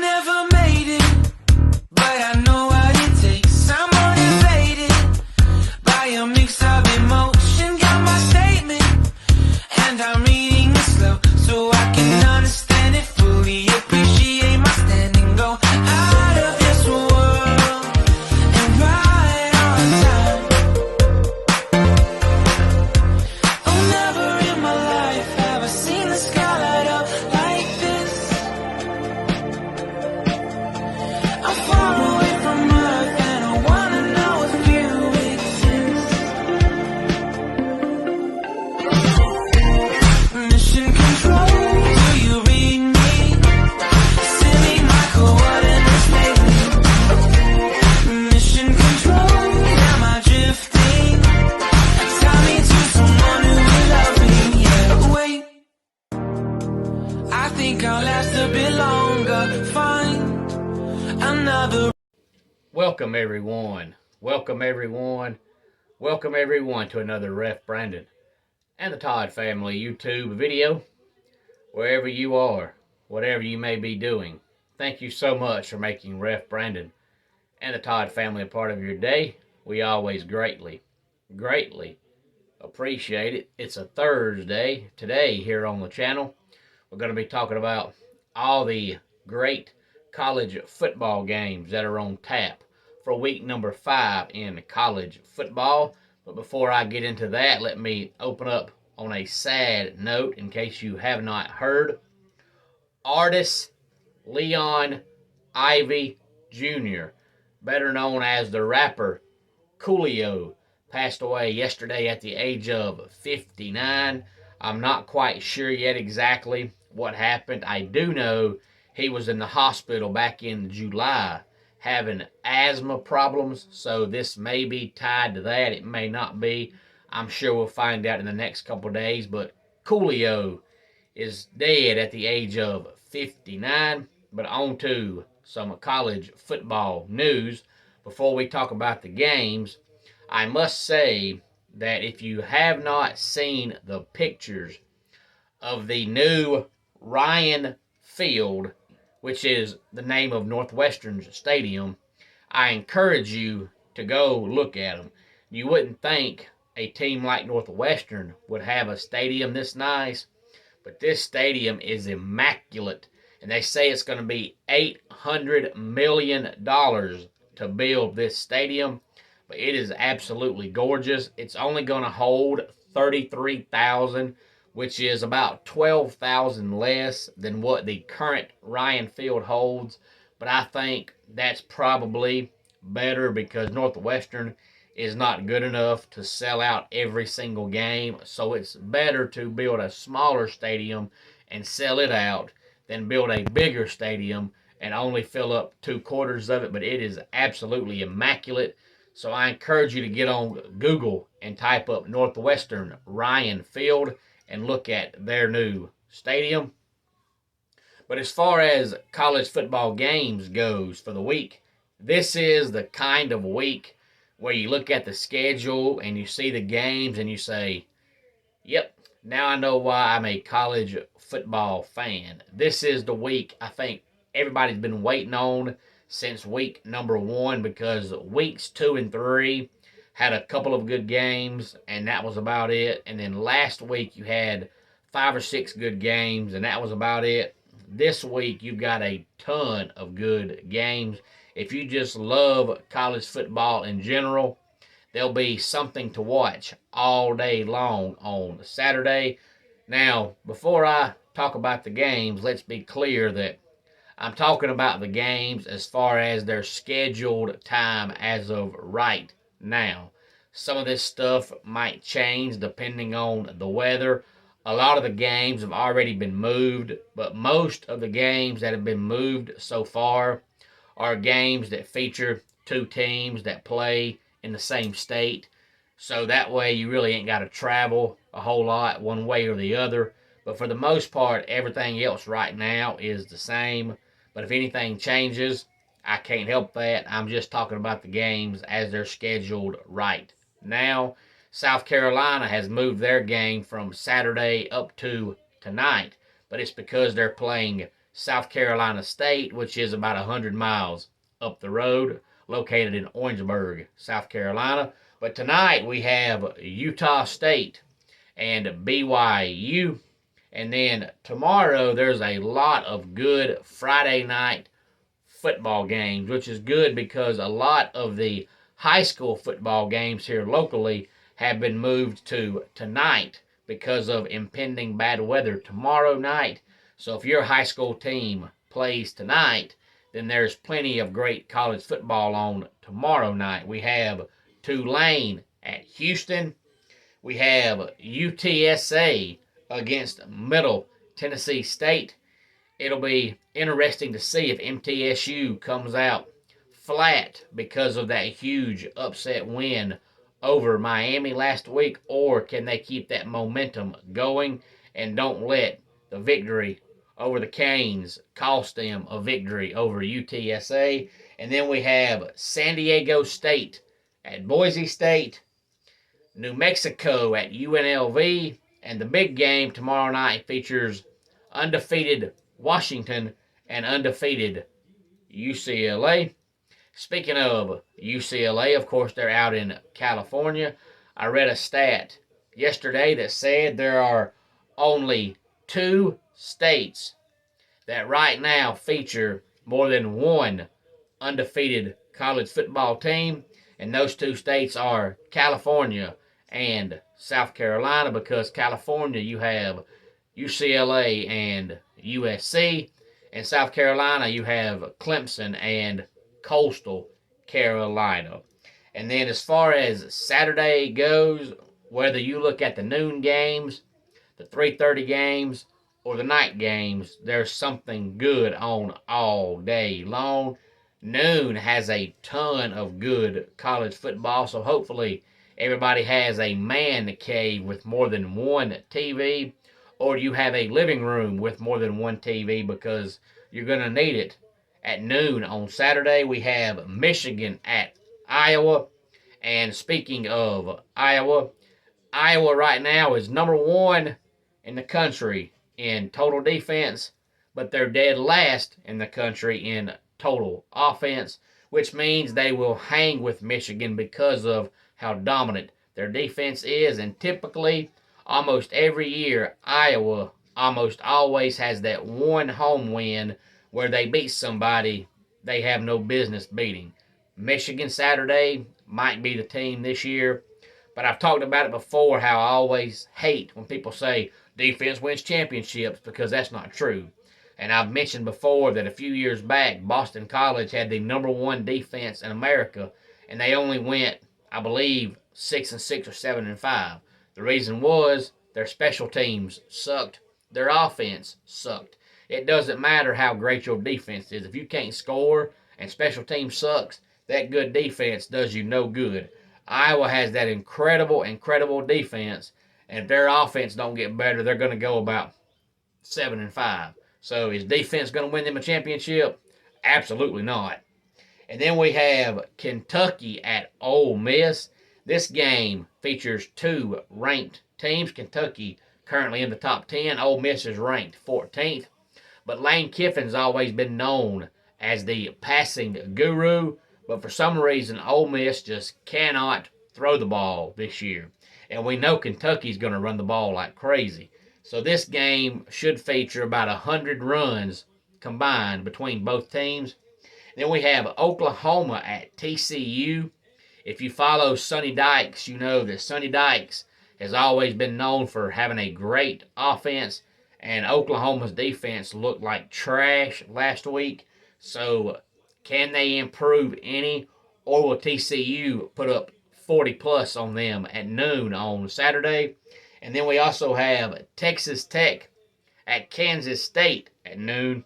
never made it, but I know what it takes. I'm motivated by a mix of emotion. Got my statement, and I'm reading it slow so I can understand it fully. Appreciate my standing, go out of this world and right on time. Oh, never in my life have I seen the sky light up like this. I'm far away from Earth and I wanna know if you exist. Mission control, do you read me? Send me my coordinates lately. Mission control, am I drifting? Tie me to someone who will love me, yeah. Wait, I think I'll last a bit longer. Find another. Welcome everyone. Welcome everyone. Welcome everyone to another Ref Brandon and the Todd Family YouTube video. Wherever you are, whatever you may be doing, thank you so much for making Ref Brandon and the Todd Family a part of your day. We always greatly appreciate it. It's a Thursday today here on the channel. We're going to be talking about all the great college football games that are on tap for week number 5 in college football. But before I get into that, let me open up on a sad note in case you have not heard. Artist Leon Ivy Jr., better known as the rapper Coolio, passed away yesterday at the age of 59. I'm not quite sure yet exactly what happened. I do know he was in the hospital back in July having asthma problems, so this may be tied to that. It may not be. I'm sure we'll find out in the next couple of days, but Coolio is dead at the age of 59. But on to some college football news. Before we talk about the games, I must say that if you have not seen the pictures of the new Ryan Field, which is the name of Northwestern's stadium, I encourage you to go look at them. You wouldn't think a team like Northwestern would have a stadium this nice, but this stadium is immaculate, and they say it's going to be $800 million to build this stadium, but it is absolutely gorgeous. It's only going to hold 33,000, which is about 12,000 less than what the current Ryan Field holds. But I think that's probably better because Northwestern is not good enough to sell out every single game. So it's better to build a smaller stadium and sell it out than build a bigger stadium and only fill up 2/4 of it. But it is absolutely immaculate. So I encourage you to get on Google and type up Northwestern Ryan Field and look at their new stadium. But as far as college football games goes for the week, this is the kind of week where you look at the schedule and you see the games and you say, yep, now I know why I'm a college football fan. This is the week I think everybody's been waiting on since week number 1, because weeks 2 and 3 had a couple of good games, and that was about it. And then last week you had 5 or 6 good games, and that was about it. This week you've got a ton of good games. If you just love college football in general, there'll be something to watch all day long on Saturday. Now, before I talk about the games, let's be clear that I'm talking about the games as far as their scheduled time as of right now. Some of this stuff might change depending on the weather. A lot of the games have already been moved, but most of the games that have been moved so far are games that feature 2 teams that play in the same state. So that way you really ain't got to travel a whole lot one way or the other. But for the most part, everything else right now is the same. But if anything changes, I can't help that. I'm just talking about the games as they're scheduled right now. South Carolina has moved their game from Saturday up to tonight, but it's because they're playing South Carolina State, which is about 100 miles up the road, located in Orangeburg, South Carolina. But tonight we have Utah State and BYU. And then tomorrow there's a lot of good Friday night football games, which is good because a lot of the high school football games here locally have been moved to tonight because of impending bad weather tomorrow night. So if your high school team plays tonight, then there's plenty of great college football on tomorrow night. We have Tulane at Houston. We have UTSA against Middle Tennessee State. It'll be interesting to see if MTSU comes out flat because of that huge upset win over Miami last week, or can they keep that momentum going and don't let the victory over the Canes cost them a victory over UTSA. And then we have San Diego State at Boise State, New Mexico at UNLV, and the big game tomorrow night features undefeated Washington and undefeated UCLA. Speaking of UCLA, of course, they're out in California. I read a stat yesterday that said there are only 2 states that right now feature more than one undefeated college football team, and those 2 states are California and South Carolina, because California you have UCLA and USC, and South Carolina you have Clemson and Coastal Carolina. And then as far as Saturday goes, whether you look at the noon games, the 3:30 games, or the night games, there's something good on all day long. Noon has a ton of good college football, so hopefully everybody has a man cave with more than one TV, or you have a living room with more than one TV, because you're going to need it. At noon on Saturday, we have Michigan at Iowa. And speaking of Iowa, Iowa right now is number 1 in the country in total defense, but they're dead last in the country in total offense, which means they will hang with Michigan because of how dominant their defense is. And typically, almost every year, Iowa almost always has that one home win where they beat somebody they have no business beating. Michigan Saturday might be the team this year, but I've talked about it before how I always hate when people say defense wins championships, because that's not true. And I've mentioned before that a few years back, Boston College had the number 1 defense in America, and they only went, I believe, 6-6 or 7-5. The reason was their special teams sucked, their offense sucked. It doesn't matter how great your defense is. If you can't score and special teams sucks, that good defense does you no good. Iowa has that incredible defense, and if their offense don't get better, they're going to go about 7-5. So is defense going to win them a championship? Absolutely not. And then we have Kentucky at Ole Miss. This game features 2 ranked teams. Kentucky currently in the top 10. Ole Miss is ranked 14th. But Lane Kiffin's always been known as the passing guru, but for some reason Ole Miss just cannot throw the ball this year. And we know Kentucky's going to run the ball like crazy. So this game should feature about 100 runs combined between both teams. Then we have Oklahoma at TCU. If you follow Sonny Dykes, you know that Sonny Dykes has always been known for having a great offense, and Oklahoma's defense looked like trash last week. So can they improve any, or will TCU put up 40 plus on them at noon on Saturday? And then we also have Texas Tech at Kansas State at noon.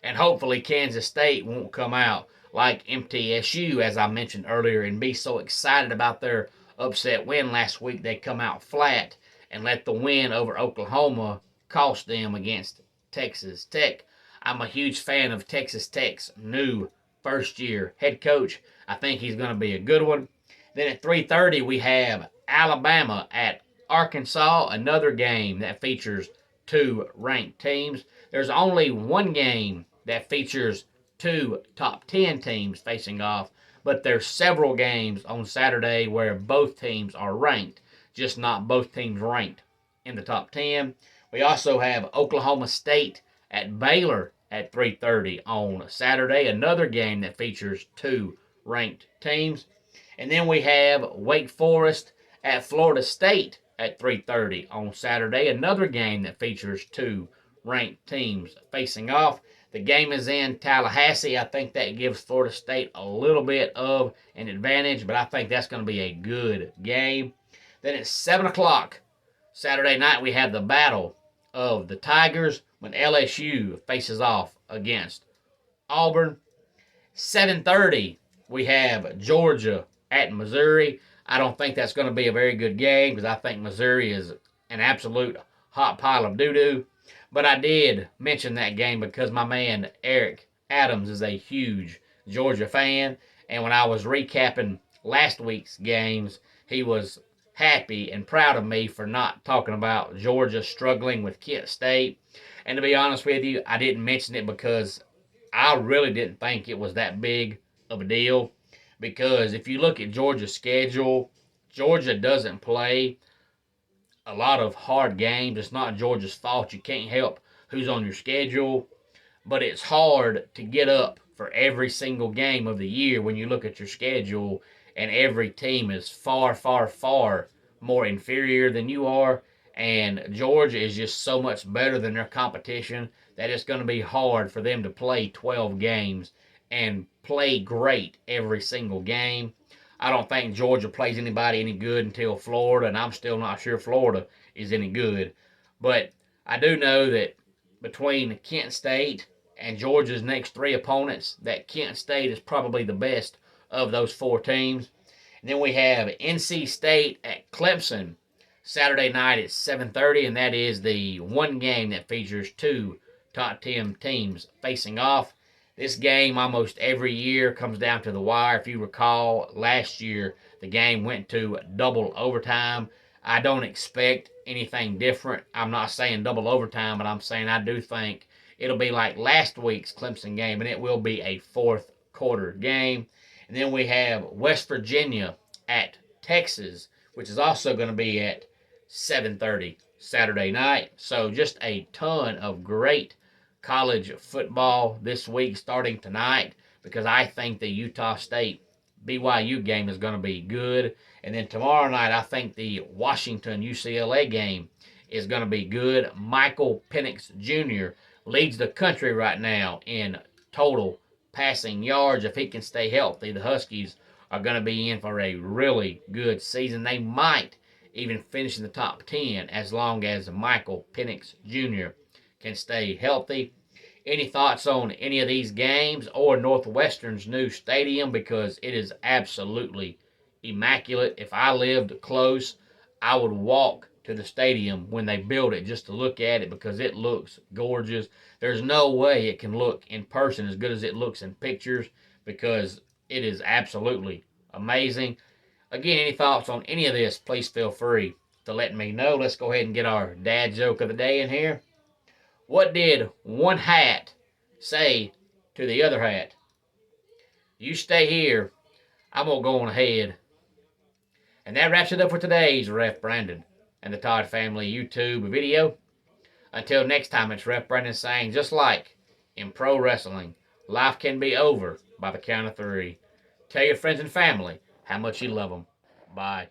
And hopefully Kansas State won't come out like MTSU, as I mentioned earlier, and be so excited about their upset win last week they come out flat and let the win over Oklahoma cost them against Texas Tech. I'm a huge fan of Texas Tech's new first-year head coach. I think he's going to be a good one. Then at 3:30 we have Alabama at Arkansas, another game that features two ranked teams. There's only one game that features two top 10 teams facing off, but there's several games on Saturday where both teams are ranked, just not both teams ranked in the top 10. We also have Oklahoma State at Baylor at 3:30 on Saturday, another game that features two ranked teams. And then we have Wake Forest at Florida State at 3:30 on Saturday, another game that features two ranked teams facing off. The game is in Tallahassee. I think that gives Florida State a little bit of an advantage, but I think that's going to be a good game. Then at 7 o'clock Saturday night, we have the battle of the Tigers when LSU faces off against Auburn. 7:30, we have Georgia at Missouri. I don't think that's going to be a very good game because I think Missouri is an absolute hot pile of doo-doo. But I did mention that game because my man Eric Adams is a huge Georgia fan. And when I was recapping last week's games, he was happy and proud of me for not talking about Georgia struggling with Kent State. And to be honest with you, I didn't mention it because I really didn't think it was that big of a deal. Because if you look at Georgia's schedule, Georgia doesn't play a lot of hard games. It's not Georgia's fault. You can't help who's on your schedule. But it's hard to get up for every single game of the year when you look at your schedule and every team is far, far, far more inferior than you are. And Georgia is just so much better than their competition that it's going to be hard for them to play 12 games and play great every single game. I don't think Georgia plays anybody any good until Florida, and I'm still not sure Florida is any good. But I do know that between Kent State and Georgia's next three opponents, that Kent State is probably the best of those four teams. And then we have NC State at Clemson Saturday night at 7:30, and that is the one game that features two top 10 teams facing off. This game almost every year comes down to the wire. If you recall, last year the game went to double overtime. I don't expect anything different. I'm not saying double overtime, but I'm saying I do think it'll be like last week's Clemson game, and it will be a fourth quarter game. And then we have West Virginia at Texas, which is also going to be at 7:30 Saturday night. So just a ton of great college football this week starting tonight because I think the Utah State BYU game is going to be good. And then tomorrow night, I think the Washington UCLA game is going to be good. Michael Penix Jr. leads the country right now in total passing yards. If he can stay healthy, the Huskies are going to be in for a really good season. They might even finish in the top 10 as long as Michael Penix Jr. can stay healthy. Any thoughts on any of these games or Northwestern's new stadium? Because it is absolutely immaculate. If I lived close, I would walk to the stadium when they build it just to look at it because it looks gorgeous. There's no way it can look in person as good as it looks in pictures because it is absolutely amazing. Again, any thoughts on any of this, please feel free to let me know. Let's go ahead and get our dad joke of the day in here. What did one hat say to the other hat? You stay here. I'm going to go on ahead. And that wraps it up for today's Ref Brandon and the Todd Family YouTube video. Until next time, it's Ref Brandon saying, just like in pro wrestling, life can be over by the count of 3. Tell your friends and family how much you love them. Bye.